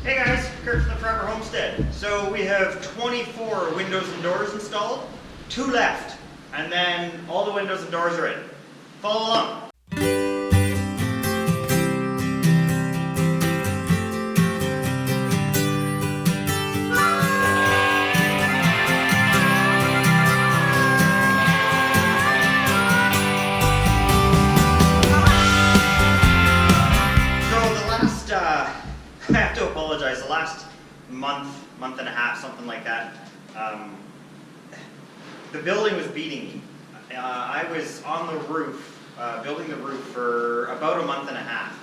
Hey guys, Kirk from the Forever Homestead. So we have 24 windows and doors installed, 2 left, and then all the windows and doors are in. Follow along. I have to apologize. The last month and a half, something like that, the building was beating me. I was on the roof, building the roof for about a month and a half.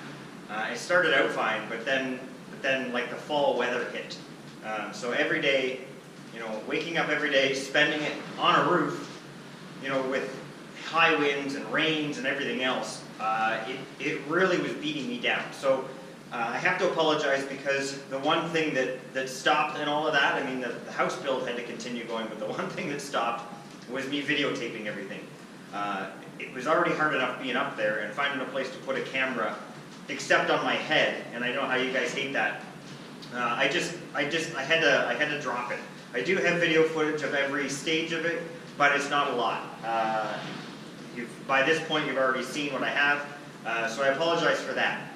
It started out fine, but then like the fall weather hit. So every day, waking up every day, spending it on a roof, with high winds and rains and everything else, it really was beating me down. So I have to apologize because the one thing that stopped and all of that, I mean the house build had to continue going, but the one thing that stopped was me videotaping everything. It was already hard enough being up there and finding a place to put a camera except on my head, and I know how you guys hate that. I had to drop it. I do have video footage of every stage of it, but it's not a lot. By this point you've already seen what I have, so I apologize for that.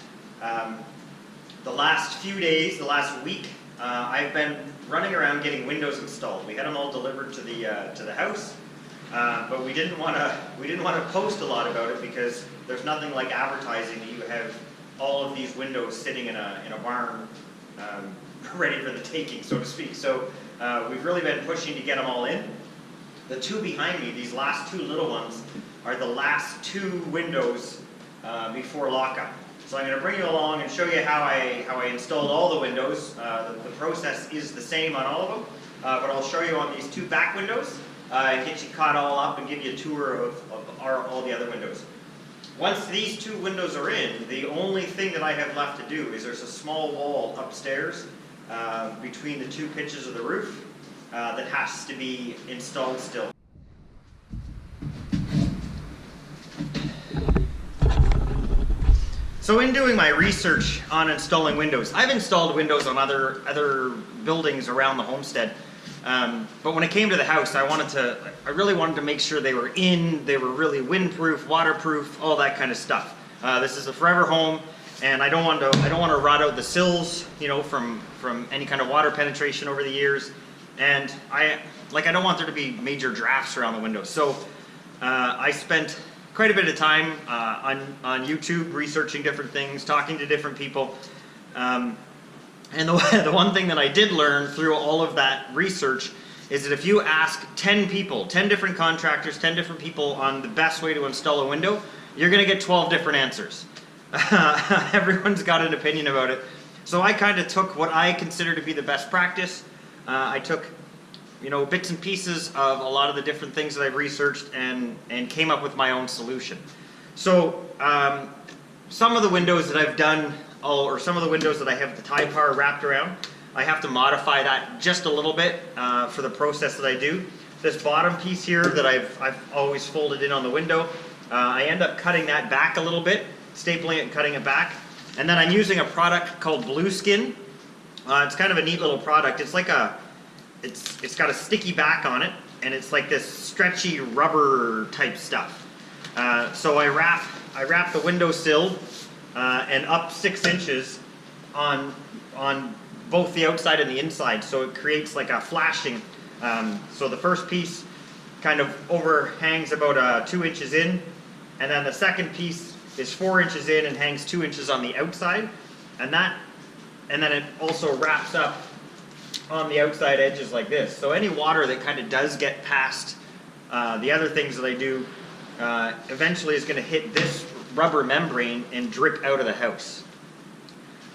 The last few days, the last week, I've been running around getting windows installed. We had them all delivered to the house, but we didn't want to post a lot about it because there's nothing like advertising that you have all of these windows sitting in a barn, ready for the taking, so to speak. So we've really been pushing to get them all in. The 2 behind me, these last 2 little ones, are the last 2 windows before lockup. So I'm going to bring you along and show you how I installed all the windows. The process is the same on all of them, but I'll show you on these 2 back windows and get you caught all up and give you a tour of all the other windows. Once these 2 windows are in, the only thing that I have left to do is there's a small wall upstairs between the 2 pitches of the roof that has to be installed still. So in doing my research on installing windows, I've installed windows on other buildings around the homestead, but when it came to the house, I really wanted to make sure they were really windproof, waterproof, all that kind of stuff. This is a forever home, and I don't want to rot out the sills, from any kind of water penetration over the years, and I don't want there to be major drafts around the windows. So I spent quite a bit of time on YouTube researching different things, talking to different people. And the one thing that I did learn through all of that research is that if you ask 10 people, 10 different contractors, 10 different people on the best way to install a window, you're going to get 12 different answers. Everyone's got an opinion about it. So I kind of took what I consider to be the best practice. I took bits and pieces of a lot of the different things that I've researched and came up with my own solution. So some of the windows that I've done, or some of the windows that I have the tie bar wrapped around, I have to modify that just a little bit for the process that I do. This bottom piece here that I've always folded in on the window, I end up cutting that back a little bit, stapling it and cutting it back. And then I'm using a product called Blueskin. It's kind of a neat little product. It's like it's got a sticky back on it, and it's like this stretchy rubber type stuff. So I wrap the windowsill and up 6 inches on both the outside and the inside, so it creates like a flashing. So the first piece kind of overhangs about 2 inches in, and then the second piece is 4 inches in and hangs 2 inches on the outside, and then it also wraps up on the outside edges like this. So any water that kind of does get past the other things that I do eventually is going to hit this rubber membrane and drip out of the house.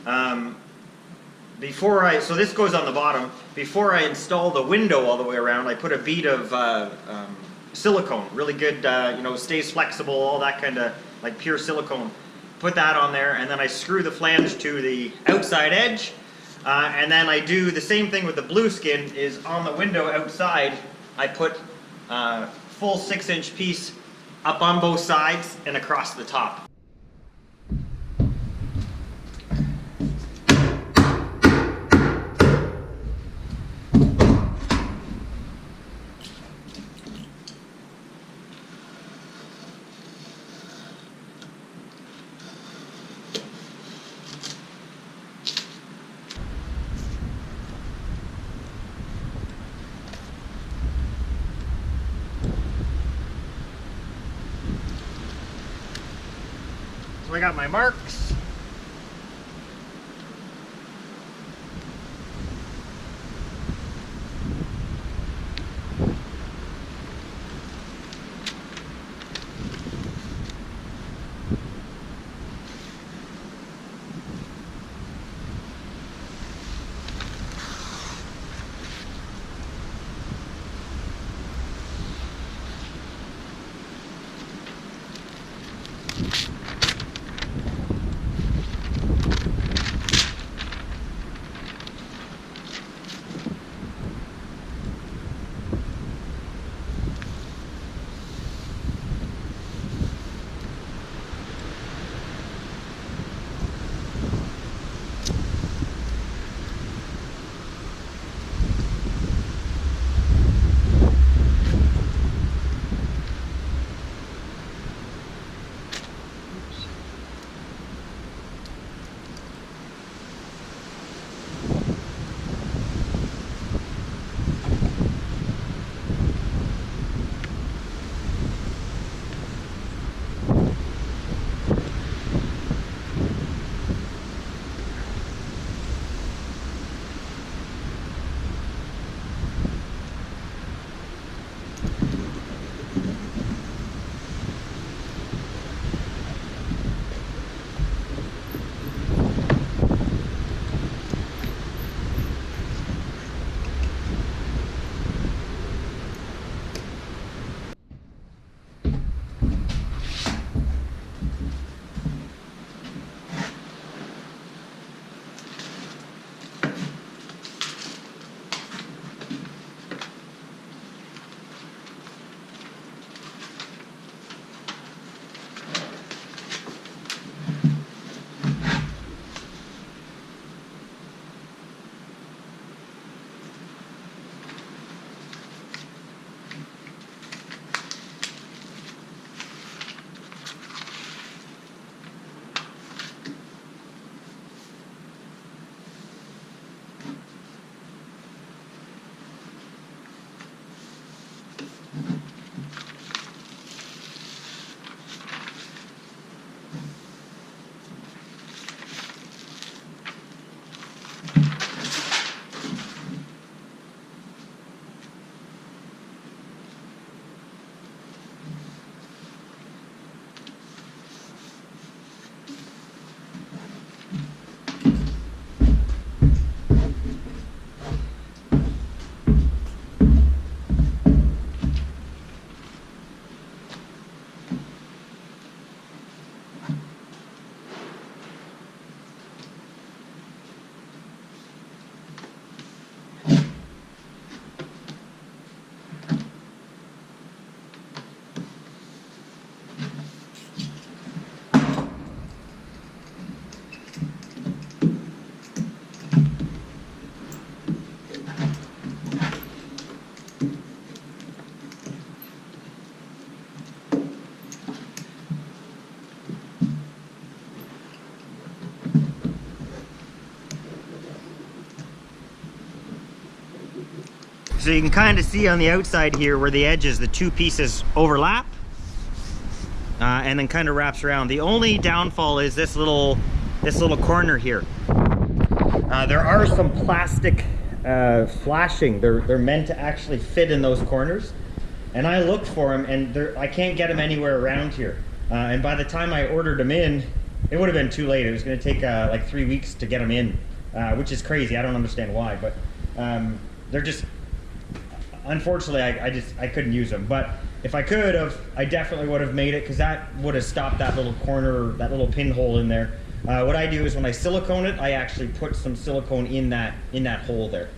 So this goes on the bottom. Before I install the window all the way around, I put a bead of silicone, really good, stays flexible, all that kind of like pure silicone. Put that on there, and then I screw the flange to the outside edge. And then I do the same thing with the Blueskin, is on the window outside, I put full 6-inch piece up on both sides and across the top. So I got my marks. So you can kind of see on the outside here where the edges, the two pieces overlap, and then kind of wraps around. The only downfall is this little corner here. There are some plastic flashing. They're meant to actually fit in those corners, and I looked for them, and I can't get them anywhere around here. And by the time I ordered them in, it would have been too late. It was going to take like 3 weeks to get them in, which is crazy. I don't understand why, but they're just, unfortunately, I couldn't use them. But if I could have, I definitely would have made it, because that would have stopped that little corner, that little pinhole in there. What I do is when I silicone it, I actually put some silicone in that hole there.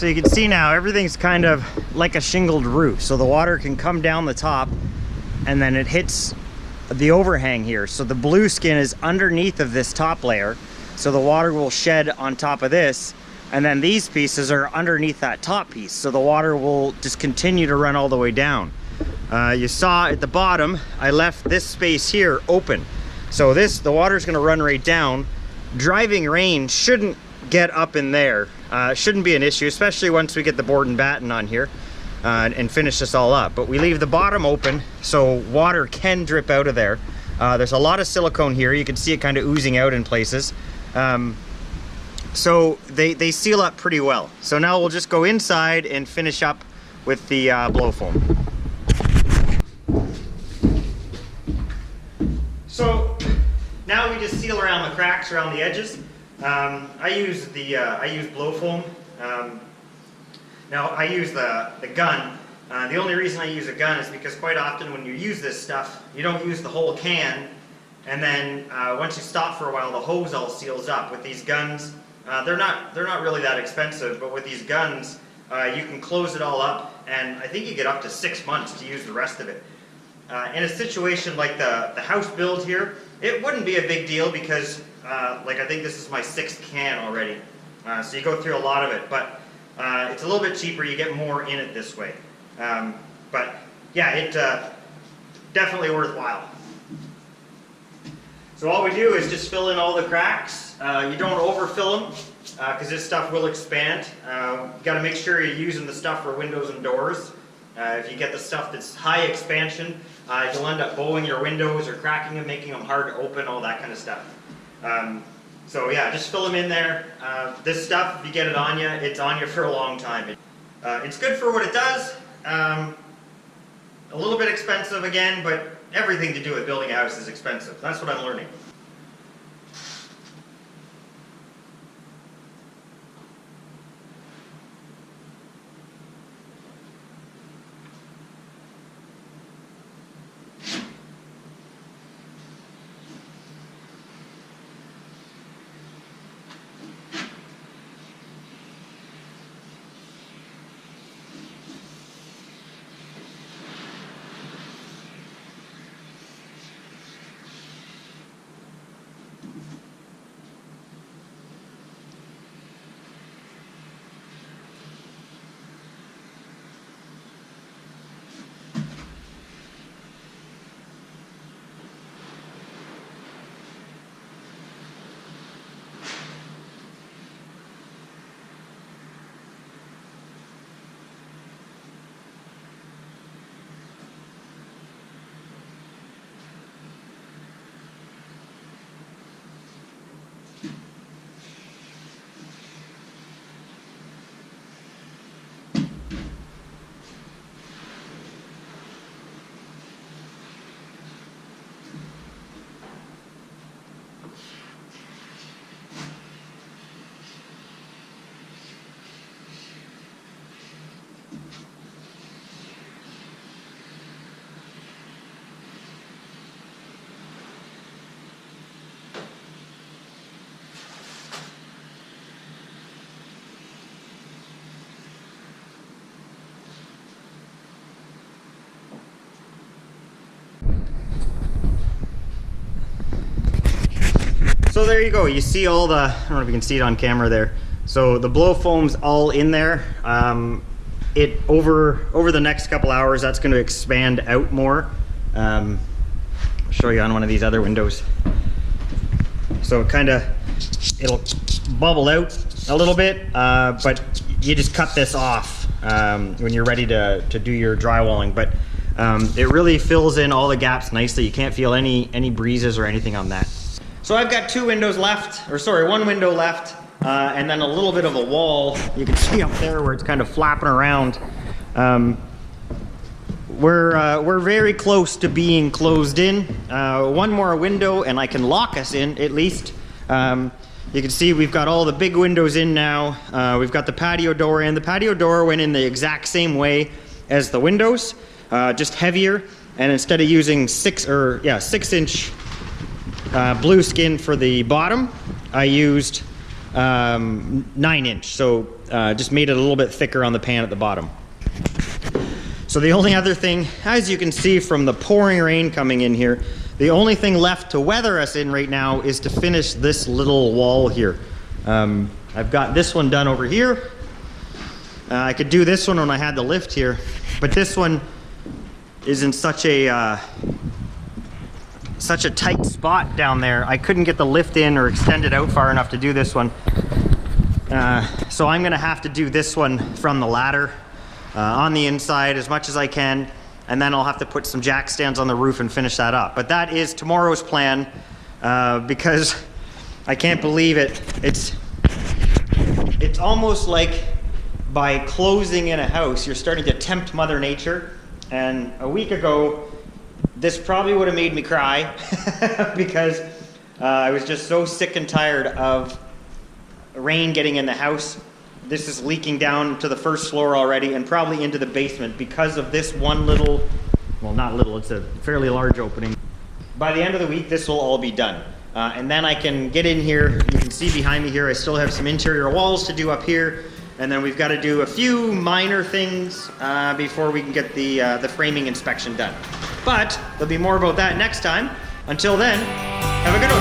So you can see now everything's kind of like a shingled roof. So the water can come down the top and then it hits the overhang here. So the Blueskin is underneath of this top layer. So the water will shed on top of this. And then these pieces are underneath that top piece. So the water will just continue to run all the way down. You saw at the bottom, I left this space here open. So the water's gonna run right down. Driving rain shouldn't get up in there. Shouldn't be an issue, especially once we get the board and batten on here and finish this all up. But we leave the bottom open so water can drip out of there. There's a lot of silicone here. You can see it kind of oozing out in places. So they seal up pretty well. So now we'll just go inside and finish up with the blow foam. So now we just seal around the cracks around the edges. I use blow foam. Now I use the gun. The only reason I use a gun is because quite often when you use this stuff, you don't use the whole can, and then once you stop for a while, the hose all seals up. With these guns, they're not really that expensive, but with these guns, you can close it all up, and I think you get up to 6 months to use the rest of it. In a situation like the house build here, it wouldn't be a big deal because like I think this is my 6th can already. So you go through a lot of it, but it's a little bit cheaper, you get more in it this way. But yeah, it definitely worthwhile. So all we do is just fill in all the cracks. You don't overfill them because this stuff will expand. You got to make sure you're using the stuff for windows and doors. If you get the stuff that's high expansion, you'll end up bowing your windows or cracking them, making them hard to open, all that kind of stuff. So yeah, just fill them in there. This stuff, if you get it on you, it's on you for a long time. It's good for what it does. A little bit expensive again, but everything to do with building a house is expensive. That's what I'm learning. So there you go, you see all the, I don't know if you can see it on camera there. So the blow foam's all in there. Over the next couple hours, that's going to expand out more. I'll show you on one of these other windows. So it'll bubble out a little bit, but you just cut this off when you're ready to do your drywalling. But it really fills in all the gaps nicely. You can't feel any breezes or anything on that. So I've got one window left, and then a little bit of a wall. You can see up there where it's kind of flapping around. We're very close to being closed in. One more window and I can lock us in at least. You can see we've got all the big windows in now. We've got the patio door in. The patio door went in the exact same way as the windows, just heavier. And instead of using 6-inch Blueskin for the bottom, I used 9-inch. So just made it a little bit thicker on the pan at the bottom. So the only other thing, as you can see from the pouring rain coming in here, the only thing left to weather us in right now is to finish this little wall here. I've got this one done over here. I could do this one when I had the lift here, but this one is in such a tight spot down there. I couldn't get the lift in or extend it out far enough to do this one. So I'm gonna have to do this one from the ladder on the inside as much as I can, and then I'll have to put some jack stands on the roof and finish that up. But that is tomorrow's plan, because I can't believe it. It's almost like by closing in a house, you're starting to tempt Mother Nature. And a week ago, this probably would have made me cry because I was just so sick and tired of rain getting in the house. This is leaking down to the first floor already and probably into the basement because of this one little, well, not little, it's a fairly large opening. By the end of the week, this will all be done. And then I can get in here. You can see behind me here, I still have some interior walls to do up here. And then we've got to do a few minor things before we can get the framing inspection done. But there'll be more about that next time. Until then, have a good one.